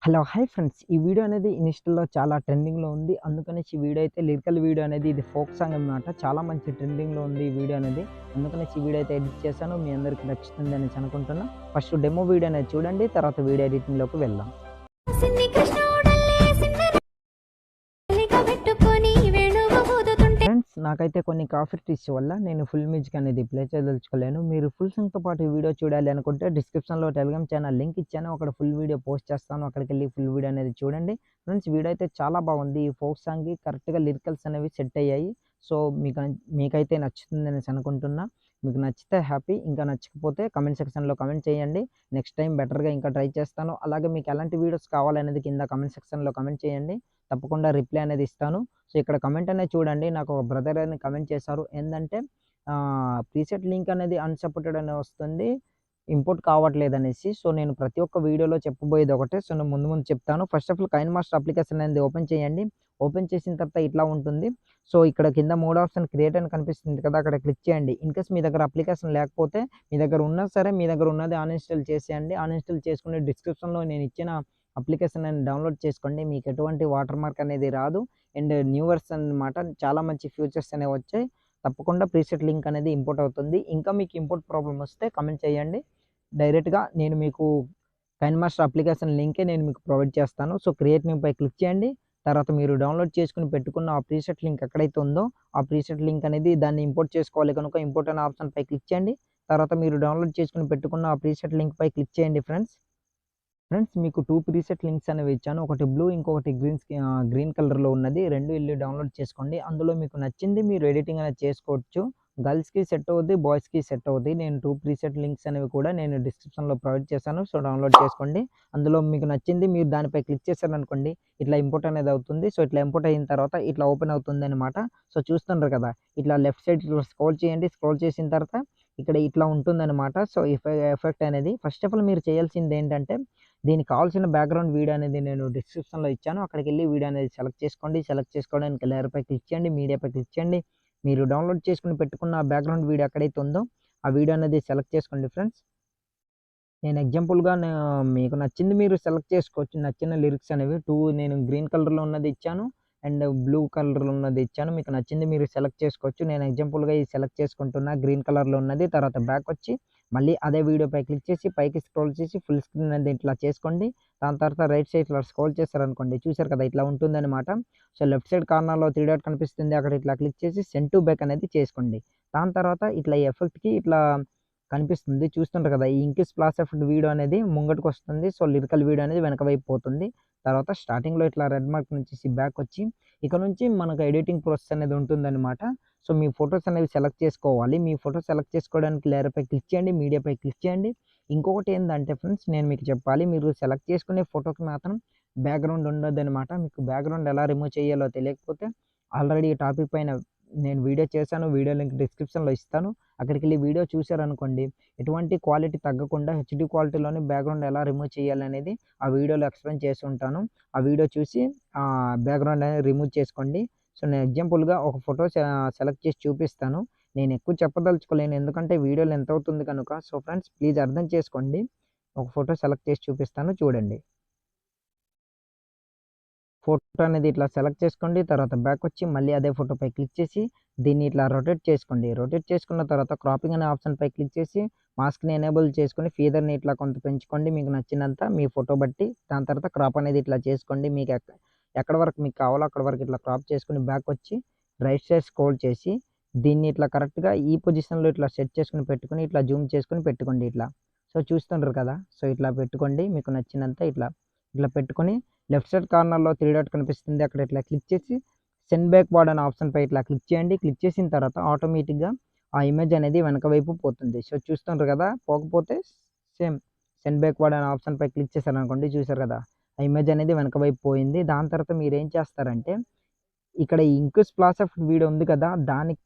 Hello! Hi friends. ఈ video అనేది ఇన్‌స్టాలో చాలా ట్రెండింగ్‌లో ఉంది. అందుకనేసి ఈ వీడియో అయితే లిరికల్ వీడియో అనేది ఇది ఫోక్ సాంగ్ అన్నమాట. చాలా మంచి ట్రెండింగ్‌లో ఉంది ఈ వీడియో అనేది. అందుకనేసి ఈ వీడియో అయితే ఎడిట్ చేశాను. మీ అందరికి నచ్చుతుంది అనేసి అనుకుంటున్నా. ఫస్ట్ డెమో వీడియో అనేది చూడండి. తర్వాత వీడియో ఎడిటింగ్‌లోకి వెళ్దాం. సిన్ని కృష్ణుడల్లే సింగరేణిక పెట్టుకొని వేణువు ఊదుతుంటే ఫ్రెండ్స్ నాకైతే కొన్ని కాఫీ టీస్ వల్ల నేను ఫుల్ మ్యూజిక్ అనేది ప్లే చేయదలుచుకోలేను. మీరు ఫుల్ సాంగ్‌తో పాటు ఈ వీడియో చూడాలి అనుకుంటే డిస్క్రిప్షన్‌లో టెలిగ్రామ్ ఛానల్ లింక్ ఇచ్చాను. అక్కడ ఫుల్ వీడియో పోస్ట్ చేస్తాను. అక్కడికెళ్ళి ఫుల్ వీడియో అనేది చూడండి. ఫ్రెండ్స్ వీడియో అయితే చాలా బాగుంది. ఈ ఫోక్ సాంగ్‌కి కరెక్ట్‌గా లిరికల్స్ అనేవి సెట్ అయ్యాయి. సో మీకైతే నచ్చుతుంది అనేసి అనుకుంటున్నా. మీకు నచ్చితే హ్యాపీ. ఇంకా నచ్చకపోతే కామెంట్ సెక్షన్‌లో కామెంట్ చేయండి. నెక్స్ట్ టైమ్ బెటర్‌గా ఇంకా ట్రై చేస్తాను. అలాగే మీకు ఎలాంటి వీడియోస్ కావాలనేది కింద కామెంట్ సెక్షన్‌లో కామెంట్ చేయండి. తప్పకుండా రిప్లై అనేది ఇస్తాను. సో ఇక్కడ కమెంట్ అనేది చూడండి. నాకు ఒక బ్రదర్ అని కమెంట్ చేశారు. ఏందంటే ప్రీసెట్ లింక్ అనేది అన్‌సపోర్టెడ్ అని వస్తుంది. ఇంపోర్ట్ కావట్లేదనేసి. సో నేను ప్రతి ఒక్క వీడియోలో చెప్పబోయేది ఒకటే. సో నేను ముందు ముందు చెప్తాను. ఫస్ట్ ఆఫ్ ఆల్ కైన్‌మాస్టర్ అప్లికేషన్ అనేది ఓపెన్ చేయండి. ఓపెన్ చేసిన తర్వాత ఇట్లా ఉంటుంది. సో ఇక్కడ కింద 3 ఆప్షన్ క్రియేట్ అని కనిపిస్తుంది కదా! అక్కడ క్లిక్ చేయండి. ఇన్‌కేస్ మీ దగ్గర అప్లికేషన్ లేకపోతే మీ దగ్గర ఉన్నా సరే మీ దగ్గర ఉన్నది అన్‌ఇన్‌స్టాల్ చేసేయండి. అన్‌ఇన్‌స్టాల్ చేసుకుని డిస్క్రిప్షన్‌లో నేను ఇచ్చిన అప్లికేషన్ అని డౌన్‌లోడ్ చేసుకోండి. మీకు ఎటువంటి వాటర్ మార్క్ అనేది రాదు. అండ్ న్యూ వెర్షన్ అన్నమాట. చాలా మంచి ఫీచర్స్ అనేవి వచ్చాయి. తప్పకుండా ప్రీసెట్ లింక్ అనేది ఇంపోర్ట్ అవుతుంది. ఇంకా మీకు ఇంపోర్ట్ ప్రాబ్లమ్ వస్తే కామెంట్ చేయండి. డైరెక్ట్‌గా నేను మీకు కైన్‌మాస్టర్ అప్లికేషన్ లింకే నేను మీకు ప్రొవైడ్ చేస్తాను. సో క్రియేట్ న్యూపై క్లిక్ చేయండి. తర్వాత మీరు డౌన్‌లోడ్ చేసుకొని పెట్టుకున్న ఆ ప్రీసెట్ లింక్ ఎక్కడైతే ఉందో ఆ ప్రీసెట్ లింక్ అనేది దాన్ని ఇంపోర్ట్ చేసుకోవాలి కనుక ఇంపోర్ట్ అనే ఆప్షన్‌పై క్లిక్ చేయండి. తర్వాత మీరు డౌన్‌లోడ్ చేసుకొని పెట్టుకున్న ఆ ప్రీసెట్ లింక్‌పై క్లిక్ చేయండి ఫ్రెండ్స్. మీకు 2 ప్రీసెట్ లింక్స్ అనేవి ఇచ్చాను. ఒకటి బ్లూ ఇంకొకటి గ్రీన్ కలర్‌లో ఉన్నది. 2 ఎళ్లి డౌన్‌లోడ్ చేసుకోండి. అందులో మీకు నచ్చింది మీరు ఎడిటింగ్ అనేది చేసుకోవచ్చు. గర్ల్స్‌కి సెట్ అవుద్ది. బాయ్స్‌కి సెట్ అవుద్ది. నేను 2 ప్రీసెట్ లింక్స్ అనేవి కూడా నేను డిస్క్రిప్షన్‌లో ప్రొవైడ్ చేశాను. సో డౌన్‌లోడ్ చేసుకోండి. అందులో మీకు నచ్చింది మీరు దానిపై క్లిక్ చేశారనుకోండి ఇట్లా ఇంపోర్ట్ అనేది అవుతుంది. సో ఇట్లా ఇంపోర్ట్ అయిన తర్వాత ఇట్లా ఓపెన్ అవుతుందనమాట. సో చూస్తున్నారు కదా! ఇట్లా లెఫ్ట్ సైడ్ ఇట్లా స్క్రోల్ చేయండి. స్క్రోల్ చేసిన తర్వాత ఇక్కడ ఇట్లా ఉంటుందనమాట. సో ఎఫెక్ట్ అనేది ఫస్ట్ ఆఫ్ ఆల్ మీరు చేయాల్సిందేంటంటే దీనికి కావాల్సిన బ్యాక్‌గ్రౌండ్ వీడియో అనేది నేను డిస్క్రిప్షన్‌లో ఇచ్చాను. అక్కడికెళ్ళి వీడియో అనేది సెలెక్ట్ చేసుకోండి. సెలెక్ట్ చేసుకోవడానికి లేయర్‌పై క్లిక్ చేయండి. మీడియాపై క్లిక్ చేయండి. మీరు డౌన్‌లోడ్ చేసుకొని పెట్టుకున్న బ్యాక్‌గ్రౌండ్ వీడియో ఎక్కడైతే ఉందో ఆ వీడియో అనేది సెలెక్ట్ చేసుకోండి ఫ్రెండ్స్. నేను ఎగ్జాంపుల్‌గా మీకు నచ్చింది మీరు సెలెక్ట్ చేసుకోవచ్చు. నచ్చిన లిరిక్స్ అనేవి నేను గ్రీన్ కలర్‌లో ఉన్నది ఇచ్చాను. అండ్ బ్లూ కలర్‌లో ఉన్నది ఇచ్చాను. మీకు నచ్చింది మీరు సెలెక్ట్ చేసుకోవచ్చు. నేను ఎగ్జాంపుల్‌గా ఇది సెలెక్ట్ చేసుకుంటున్నా. గ్రీన్ కలర్‌లో ఉన్నది. తర్వాత బ్యాకొచ్చి మళ్ళీ అదే వీడియోపై క్లిక్ చేసి పైకి స్క్రోల్ చేసి ఫుల్ స్క్రీన్ అనేది ఇట్లా చేసుకోండి. దాని తర్వాత రైట్ సైడ్ ఇట్లా స్క్రోల్ చేశారనుకోండి చూసారు కదా! ఇట్లా ఉంటుందనమాట. సో లెఫ్ట్ సైడ్ కార్నర్‌లో 3 డాట్ కనిపిస్తుంది. అక్కడ ఇట్లా క్లిక్ చేసి సెండ్ టు బ్యాక్ అనేది చేసుకోండి. దాని తర్వాత ఇట్లా ఈ ఎఫెక్ట్‌కి ఇట్లా కనిపిస్తుంది. చూస్తుంటారు కదా! ఈ ఇంక్ స్ప్లాష్ ఎఫెక్ట్ వీడియో అనేది ముంగటికొస్తుంది. సో, లిరికల్ వీడియో అనేది వెనక వైపు పోతుంది. తర్వాత స్టార్టింగ్‌లో ఇట్లా రెడ్ మార్క్ నుంచేసి బ్యాకొచ్చి ఇక నుంచి మనకు ఎడిటింగ్ ప్రాసెస్ అనేది ఉంటుందనమాట. సో, మీ ఫోటోస్ అనేవి సెలెక్ట్ చేసుకోవాలి. మీ ఫోటో సెలెక్ట్ చేసుకోవడానికి లేయర్‌పై క్లిక్ చేయండి. మీడియాపై క్లిక్ చేయండి. ఇంకొకటి ఏందంటే ఫ్రెండ్స్ నేను మీకు చెప్పాలి. మీరు సెలెక్ట్ చేసుకునే ఫోటోకి మాత్రం బ్యాక్‌గ్రౌండ్ ఉండొద్దనమాట. మీకు బ్యాక్‌గ్రౌండ్ ఎలా రిమూవ్ చేయాలో తెలియకపోతే ఆల్రెడీ ఈ టాపిక్ పైన నేను వీడియో చేశాను. వీడియో లింక్ డిస్క్రిప్షన్‌లో ఇస్తాను. అక్కడికెళ్ళి వీడియో చూసారనుకోండి ఎటువంటి క్వాలిటీ తగ్గకుండా హెచ్‌డీ క్వాలిటీలోనే బ్యాక్‌గ్రౌండ్ ఎలా రిమూవ్ చేయాలనేది ఆ వీడియోలో ఎక్స్‌ప్లెయిన్ చేసి ఉంటాను. ఆ వీడియో చూసి బ్యాక్‌గ్రౌండ్ అనేది రిమూవ్ చేసుకోండి. సో, నేను ఎగ్జాంపుల్‌గా ఒక ఫోటో సెలెక్ట్ చేసి చూపిస్తాను. నేను ఎక్కువ చెప్పదలుచుకోలేను. ఎందుకంటే వీడియో లెంత్ అవుతుంది కనుక. సో, ఫ్రెండ్స్ ప్లీజ్ అర్థం చేసుకోండి. ఒక ఫోటో సెలెక్ట్ చేసి చూపిస్తాను చూడండి. ఫోటో అనేది ఇట్లా సెలెక్ట్ చేసుకోండి. తర్వాత బ్యాకొచ్చి మళ్ళీ అదే ఫోటోపై క్లిక్ చేసి దీన్ని ఇట్లా రొటేట్ చేసుకోండి. రొటేట్ చేసుకున్న తర్వాత క్రాపింగ్ అనే ఆప్షన్‌పై క్లిక్ చేసి మాస్క్‌ని ఎనేబుల్ చేసుకొని ఫీదర్‌ని ఇట్లా కొంత పెంచుకోండి మీకు నచ్చినంత మీ ఫోటో బట్టి. దాని తర్వాత క్రాప్ అనేది ఇట్లా చేసుకోండి. మీకు ఎక్కడి వరకు మీకు కావాలో అక్కడి వరకు ఇట్లా క్రాప్ చేసుకొని బ్యాకొచ్చి రైట్ సైడ్ స్క్రోల్ చేసి దీన్ని ఇట్లా కరెక్ట్‌గా ఈ పొజిషన్‌లో ఇట్లా సెట్ చేసుకొని పెట్టుకొని ఇట్లా జూమ్ చేసుకొని పెట్టుకోండి ఇట్లా. సో, చూస్తుండ్రు కదా! సో, ఇట్లా పెట్టుకోండి. మీకు నచ్చినంత ఇట్లా, ఇట్లా పెట్టుకొని లెఫ్ట్ సైడ్ కార్నర్‌లో 3 డాట్ కనిపిస్తుంది. అక్కడ ఇట్లా క్లిక్ చేసి సెండ్ బ్యాక్‌వర్డ్ అనే ఆప్షన్‌పై ఇట్లా క్లిక్ చేయండి. క్లిక్ చేసిన తర్వాత ఆటోమేటిక్‌గా ఆ ఇమేజ్ అనేది వెనక వైపు పోతుంది. సో, చూస్తుండ్రు కదా! పోకపోతే సేమ్ సెండ్ బ్యాక్‌వర్డ్ అనే ఆప్షన్‌పై క్లిక్ చేశారనుకోండి చూసారు కదా! ఆ ఇమేజ్ అనేది వెనక వైపు పోయింది. దాని తర్వాత మీరేం చేస్తారంటే ఇక్కడ ఈ ఇంక్ స్ప్లాష్ ఆఫ్ వీడియో ఉంది కదా! దానికి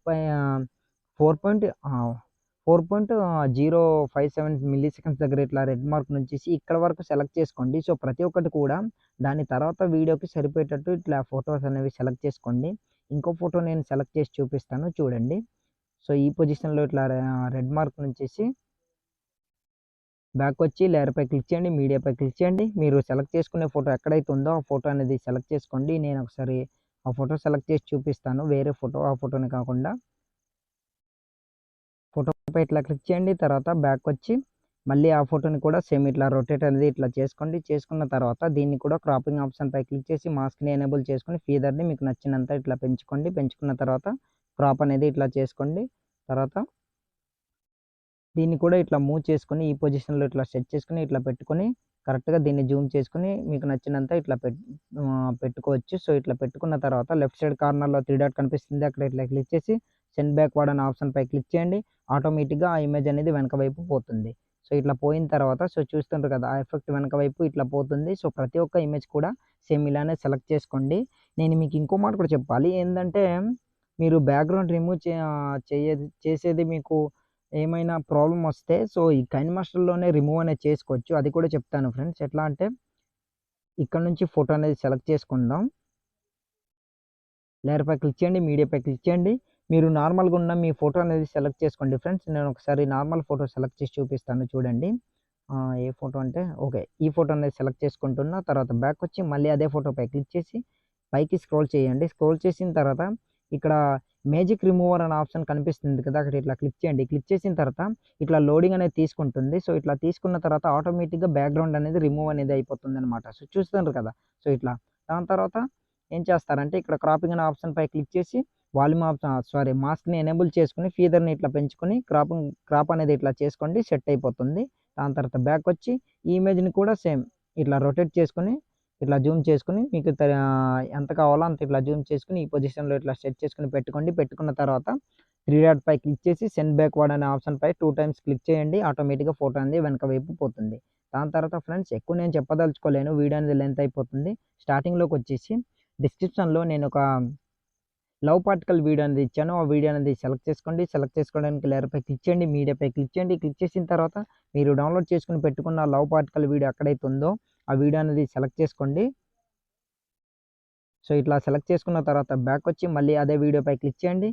4.057 మిల్లీ సెకండ్స్ దగ్గర ఇట్లా రెడ్ మార్క్ నుంచేసి ఇక్కడ వరకు సెలెక్ట్ చేసుకోండి. సో, ప్రతి ఒక్కటి కూడా దాని తర్వాత వీడియోకి సరిపోయేటట్టు ఇట్లా ఫోటోస్ అనేవి సెలెక్ట్ చేసుకోండి. ఇంకో ఫోటో నేను సెలెక్ట్ చేసి చూపిస్తాను చూడండి. సో, ఈ పొజిషన్‌లో ఇట్లా రెడ్ మార్క్ నుంచేసి బ్యాక్ వచ్చి లేయర్‌పై క్లిక్ చేయండి. మీడియాపై క్లిక్ చేయండి. మీరు సెలెక్ట్ చేసుకునే ఫోటో ఎక్కడైతే ఉందో ఆ ఫోటో అనేది సెలెక్ట్ చేసుకోండి. నేను ఒకసారి ఆ ఫోటో సెలెక్ట్ చేసి చూపిస్తాను. వేరే ఫోటో ఆ ఫోటోని కాకుండా. ఫోటోపై ఇట్లా క్లిక్ చేయండి. తర్వాత బ్యాక్ వచ్చి మళ్ళీ ఆ ఫోటోని కూడా సేమ్ ఇట్లా రొటేట్ అనేది ఇట్లా చేసుకోండి. చేసుకున్న తర్వాత దీన్ని కూడా క్రాపింగ్ ఆప్షన్‌పై క్లిక్ చేసి మాస్క్‌ని ఎనేబుల్ చేసుకొని ఫీదర్‌ని మీకు నచ్చినంత ఇట్లా పెంచుకోండి. పెంచుకున్న తర్వాత క్రాప్ అనేది ఇట్లా చేసుకోండి. తర్వాత దీన్ని కూడా ఇట్లా మూవ్ చేసుకొని ఈ పొజిషన్‌లో ఇట్లా సెట్ చేసుకొని ఇట్లా పెట్టుకొని కరెక్ట్‌గా దీన్ని జూమ్ చేసుకొని మీకు నచ్చినంత ఇట్లా పెట్టుకోవచ్చు. సో, ఇట్లా పెట్టుకున్న తర్వాత లెఫ్ట్ సైడ్ కార్నర్‌లో 3 డాట్ కనిపిస్తుంది. అక్కడ ఇట్లా క్లిక్ చేసి సెండ్ బ్యాక్‌వర్డ్ అనే ఆప్షన్‌పై క్లిక్ చేయండి. ఆటోమేటిక్‌గా ఆ ఇమేజ్ అనేది వెనక వైపు పోతుంది. సో, ఇట్లా పోయిన తర్వాత చూస్తుండ్రు కదా! ఆ ఎఫెక్ట్ వెనక వైపు ఇట్లా పోతుంది. సో, ప్రతి ఒక్క ఇమేజ్ కూడా సేమ్ ఇలానే సెలెక్ట్ చేసుకోండి. నేను మీకు ఇంకో మాట కూడా చెప్పాలి. ఏందంటే మీరు బ్యాక్‌గ్రౌండ్ రిమూవ్ చేసేది మీకు ఏమైనా ప్రాబ్లమ్ వస్తే సో, ఈ కైన్‌మాస్టర్‌లోనే రిమూవ్ అనేది చేసుకోవచ్చు. అది కూడా చెప్తాను ఫ్రెండ్స్. ఎట్లా అంటే ఇక్కడ నుంచి ఫోటో అనేది సెలెక్ట్ చేసుకుందాం. లేయర్‌పై క్లిక్ చేయండి. మీడియాపై క్లిక్ చేయండి. మీరు నార్మల్‌గా ఉన్న మీ ఫోటో అనేది సెలెక్ట్ చేసుకోండి ఫ్రెండ్స్. నేను ఒకసారి నార్మల్ ఫోటో సెలెక్ట్ చేసి చూపిస్తాను చూడండి. ఏ ఫోటో అంటే ఓకే. ఈ ఫోటో అనేది సెలెక్ట్ చేసుకుంటున్నా. తర్వాత బ్యాక్ వచ్చి మళ్ళీ అదే ఫోటోపై క్లిక్ చేసి పైకి స్క్రోల్ చేయండి. స్క్రోల్ చేసిన తర్వాత ఇక్కడ మేజిక్ రిమూవర్ అనే ఆప్షన్ కనిపిస్తుంది కదా! అక్కడ ఇట్లా క్లిక్ చేయండి. క్లిక్ చేసిన తర్వాత ఇట్లా లోడింగ్ అనేది తీసుకుంటుంది. సో, ఇట్లా తీసుకున్న తర్వాత ఆటోమేటిక్‌గా బ్యాక్‌గ్రౌండ్ అనేది రిమూవ్ అనేది అయిపోతుందనమాట. సో, చూస్తున్నారు కదా! సో, ఇట్లా. దాని తర్వాత ఏం చేస్తారంటే ఇక్కడ క్రాపింగ్ అనే ఆప్షన్‌పై క్లిక్ చేసి వాల్యూమ్ మాస్క్‌ని ఎనేబుల్ చేసుకొని ఫీదర్‌ని ఇట్లా పెంచుకొని క్రాప్ అనేది ఇట్లా చేసుకోండి. సెట్ అయిపోతుంది. దాని తర్వాత బ్యాక్ వచ్చి ఈ ఇమేజ్‌ని కూడా సేమ్ ఇట్లా రొటేట్ చేసుకొని ఇట్లా జూమ్ చేసుకొని మీకు ఎంత కావాలో అంత ఇట్లా జూమ్ చేసుకొని ఈ పొజిషన్‌లో ఇట్లా సెట్ చేసుకొని పెట్టుకోండి. పెట్టుకున్న తర్వాత 3 డాట్ పై క్లిక్ చేసి సెండ్ బ్యాక్‌వర్డ్ అనే ఆప్షన్‌పై 2 టైమ్స్ క్లిక్ చేయండి. ఆటోమేటిక్‌గా ఫోటో అనేది వెనక వైపు పోతుంది. దాని తర్వాత ఫ్రెండ్స్ ఎక్కువ నేను చెప్పదలుచుకోలేను. వీడియో అనేది లెంత్ అయిపోతుంది. స్టార్టింగ్‌లోకొచ్చేసి డిస్క్రిప్షన్‌లో నేను ఒక లవ్ పార్టికల్ వీడియో అనేది ఇచ్చాను. ఆ వీడియో అనేది సెలెక్ట్ చేసుకోండి. సెలెక్ట్ చేసుకోవడానికి లేయర్‌పై క్లిక్ చేయండి. మీడియాపై క్లిక్ చేయండి. క్లిక్ చేసిన తర్వాత మీరు డౌన్‌లోడ్ చేసుకొని పెట్టుకున్న లవ్ పార్టికల్ వీడియో ఎక్కడైతే ఉందో ఆ వీడియో అనేది సెలెక్ట్ చేసుకోండి. సో, ఇట్లా సెలెక్ట్ చేసుకున్న తర్వాత బ్యాక్ వచ్చి మళ్ళీ అదే వీడియోపై క్లిక్ చేయండి.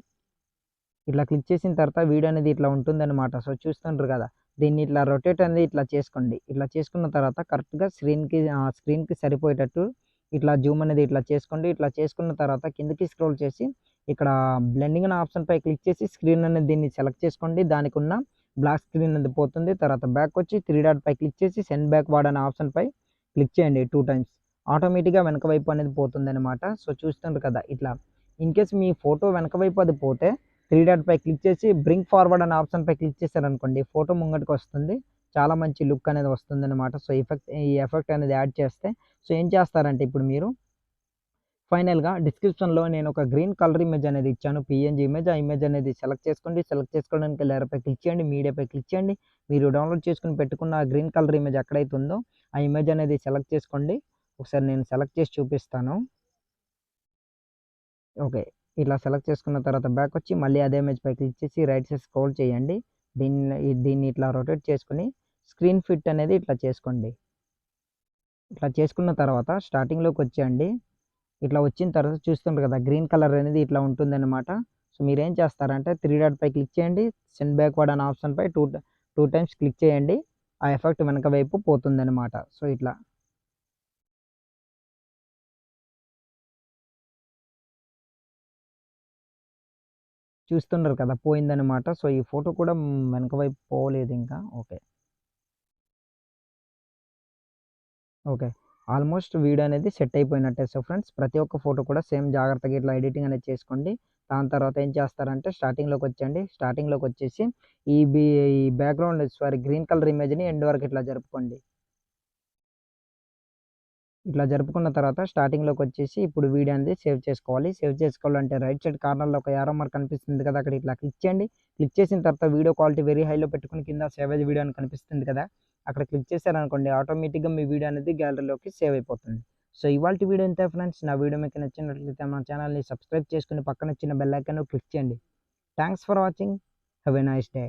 ఇట్లా క్లిక్ చేసిన తర్వాత వీడియో అనేది ఇట్లా ఉంటుందన్నమాట. సో, చూస్తుండ్రు కదా! దీన్ని ఇట్లా రొటేట్ అనేది ఇట్లా చేసుకోండి. ఇట్లా చేసుకున్న తర్వాత కరెక్ట్‌గా స్క్రీన్‌కి సరిపోయేటట్టు ఇట్లా జూమ్ అనేది ఇట్లా చేసుకోండి. ఇట్లా చేసుకున్న తర్వాత కిందకి స్క్రోల్ చేసి ఇక్కడ బ్లెండింగ్ అనే ఆప్షన్‌పై క్లిక్ చేసి స్క్రీన్ అనేది దీన్ని సెలెక్ట్ చేసుకోండి. దానికున్న బ్లాక్ స్క్రీన్ అనేది పోతుంది. తర్వాత బ్యాక్ వచ్చి 3 డాట్ పై క్లిక్ చేసి సెండ్ బ్యాక్‌వర్డ్ అనే ఆప్షన్‌పై క్లిక్ చేయండి 2 టైమ్స్. ఆటోమేటిక్‌గా వెనక వైపు అనేది పోతుందన్నమాట. సో, చూస్తుండ్రు కదా! ఇట్లా. ఇన్‌కేస్ మీ ఫోటో వెనక వైపు అది పోతే 3 డాట్ పై క్లిక్ చేసి బ్రింగ్ ఫార్వర్డ్ అనే ఆప్షన్‌పై క్లిక్ చేశారనుకోండి ఫోటో ముంగటికొస్తుంది. చాలా మంచి లుక్ అనేది వస్తుందన్నమాట. సో, ఈ ఎఫెక్ట్ అనేది యాడ్ చేస్తే సో, ఏం చేస్తారంటే ఇప్పుడు మీరు ఫైనల్‌గా డిస్క్రిప్షన్‌లో నేను ఒక గ్రీన్ కలర్ ఇమేజ్ అనేది ఇచ్చాను. PNG image. ఆ ఇమేజ్ అనేది సెలెక్ట్ చేసుకోండి. సెలెక్ట్ చేసుకోవడానికి లేయర్‌పై క్లిక్ చేయండి. మీడియాపై క్లిక్ చేయండి. మీరు డౌన్‌లోడ్ చేసుకొని పెట్టుకున్న ఆ గ్రీన్ కలర్ ఇమేజ్ ఎక్కడైతే ఉందో ఆ ఇమేజ్ అనేది సెలెక్ట్ చేసుకోండి. ఒకసారి నేను సెలెక్ట్ చేసి చూపిస్తాను. ఓకే. ఇట్లా సెలెక్ట్ చేసుకున్న తర్వాత బ్యాక్ వచ్చి మళ్ళీ అదే ఇమేజ్‌పై క్లిక్ చేసి రైట్ సైడ్ స్క్రోల్ చేయండి. దీన్ని ఇట్లా రొటేట్ చేసుకొని స్క్రీన్ ఫిట్ అనేది ఇట్లా చేసుకోండి. ఇట్లా చేసుకున్న తర్వాత స్టార్టింగ్‌లోకొచ్చేయండి. ఇట్లా వచ్చిన తర్వాత చూస్తుండ్రు కదా! గ్రీన్ కలర్ అనేది ఇట్లా ఉంటుందన్నమాట. సో, మీరేం చేస్తారంటే 3 డాట్ పై క్లిక్ చేయండి. సెండ్ బ్యాక్‌వర్డ్ అనే ఆప్షన్‌పై 2 టైమ్స్ క్లిక్ చేయండి. ఆ ఎఫెక్ట్ వెనక వైపు పోతుందన్నమాట. సో, ఇట్లా. చూస్తున్నారు కదా! పోయిందన్నమాట. సో, ఈ ఫోటో కూడా వెనక వైపు పోలేదింకా. ఓకే. ఓకే. ఆల్మోస్ట్ వీడియో అనేది సెట్ అయిపోయినట్టే. సో, ఫ్రెండ్స్ ప్రతి ఒక్క ఫోటో కూడా సేమ్ జాగ్రత్తగా ఇట్లా ఎడిటింగ్ అనేది చేసుకోండి. దాని తర్వాత ఏం చేస్తారంటే స్టార్టింగ్‌లోకొచ్చేయండి. స్టార్టింగ్‌లోకొచ్చేసి ఈ బి ఈ గ్రీన్ కలర్ ఇమేజ్‌ని ఎండ్ వరకు ఇట్లా జరుపుకోండి. ఇట్లా జరుపుకున్న తర్వాత స్టార్టింగ్‌లోకొచ్చేసి ఇప్పుడు వీడియో అనేది సేవ్ చేసుకోవాలి. సేవ్ చేసుకోవాలంటే రైట్ సైడ్ కార్నర్‌లో ఒక యారో మార్క్ కనిపిస్తుంది కదా! అక్కడ ఇట్లా క్లిక్ చేయండి. క్లిక్ చేసిన తర్వాత వీడియో క్వాలిటీ వెరీ హైలో పెట్టుకొని కింద సేవ్ యాస్ వీడియో అని కనిపిస్తుంది కదా! అక్కడ క్లిక్ చేశారనుకోండి ఆటోమేటిక్‌గా మీ వీడియో అనేది గ్యాలరీలోకి సేవ్ అయిపోతుంది. సో, ఇవాల్టి వీడియో ఇంతే ఫ్రెండ్స్. నా వీడియో మీకు నచ్చినట్లయితే మన ఛానెల్‌ని సబ్స్క్రైబ్ చేసుకొని పక్కన వచ్చిన బెల్ ఐకాన్‌ను క్లిక్ చేయండి. Thanks for watching. Have a nice day.